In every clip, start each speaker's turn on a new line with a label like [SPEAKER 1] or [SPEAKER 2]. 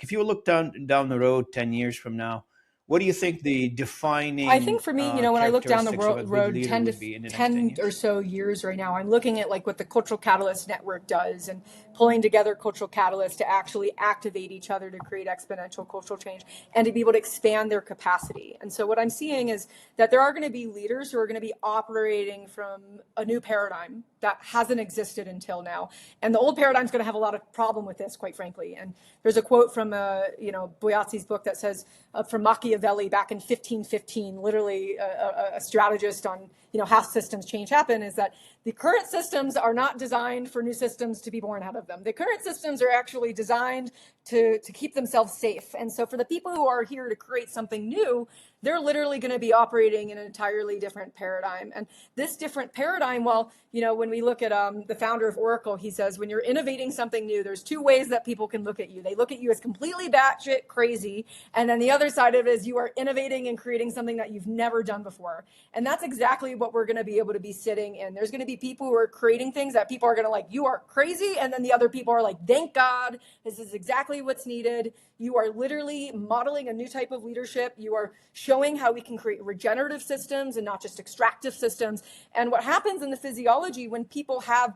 [SPEAKER 1] If you look down the road 10 years from now, what do you think the
[SPEAKER 2] I think
[SPEAKER 1] defining
[SPEAKER 2] for me, when I look down the
[SPEAKER 1] characteristics of a good
[SPEAKER 2] road
[SPEAKER 1] leader
[SPEAKER 2] 10 to
[SPEAKER 1] would be in the next 10
[SPEAKER 2] 10 or
[SPEAKER 1] years?
[SPEAKER 2] so years right now, I'm looking at like what the Cultural Catalyst Network does and pulling together cultural catalysts to actually activate each other to create exponential cultural change and to be able to expand their capacity. And so what I'm seeing is that there are going to be leaders who are going to be operating from a new paradigm that hasn't existed until now. And the old paradigm is going to have a lot of problem with this, quite frankly. And there's a quote from Boyazzi's book that says from Machiavelli back in 1515, literally a strategist on how systems change happen, is that the current systems are not designed for new systems to be born out of them. The current systems are actually designed to keep themselves safe. And so for the people who are here to create something new, they're literally going to be operating in an entirely different paradigm. And this different paradigm, well, when we look at the founder of Oracle, he says, when you're innovating something new, there's two ways that people can look at you. They look at you as completely batshit crazy. And then the other side of it is you are innovating and creating something that you've never done before. And that's exactly what we're going to be able to be sitting in. There's going to be people who are creating things that people are going to like, you are crazy. And then the other people are like, thank God, this is exactly what's needed. You are literally modeling a new type of leadership. You are showing how we can create regenerative systems and not just extractive systems. And what happens in the physiology when people have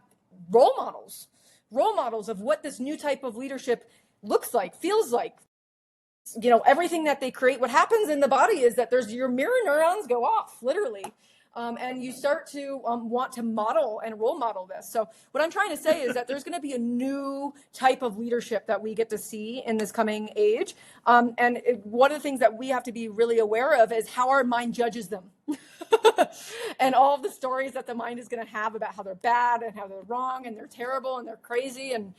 [SPEAKER 2] role models of what this new type of leadership looks like, feels like, everything that they create, what happens in the body is that your mirror neurons go off, literally. And you start to want to model and role model this. So what I'm trying to say is that there's going to be a new type of leadership that we get to see in this coming age. One of the things that we have to be really aware of is how our mind judges them. And all of the stories that the mind is going to have about how they're bad and how they're wrong and they're terrible and they're crazy and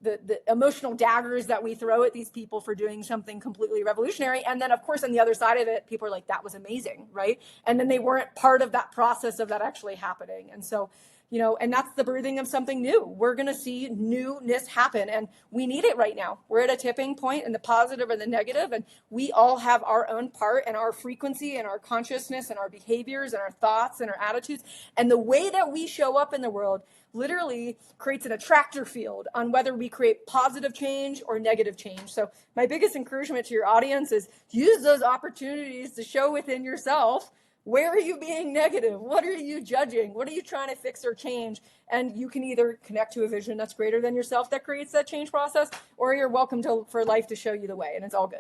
[SPEAKER 2] the emotional daggers that we throw at these people for doing something completely revolutionary. And then, of course, on the other side of it, people are like, that was amazing, right? And then they weren't part of that process of that actually happening. And so, and that's the birthing of something new. We're going to see newness happen, and we need it right now. We're at a tipping point in the positive and the negative, and we all have our own part and our frequency and our consciousness and our behaviors and our thoughts and our attitudes. And the way that we show up in the world literally creates an attractor field on whether we create positive change or negative change. So my biggest encouragement to your audience is use those opportunities to show within yourself, where are you being negative? What are you judging? What are you trying to fix or change? And you can either connect to a vision that's greater than yourself that creates that change process, or you're welcome for life to show you the way, and it's all good.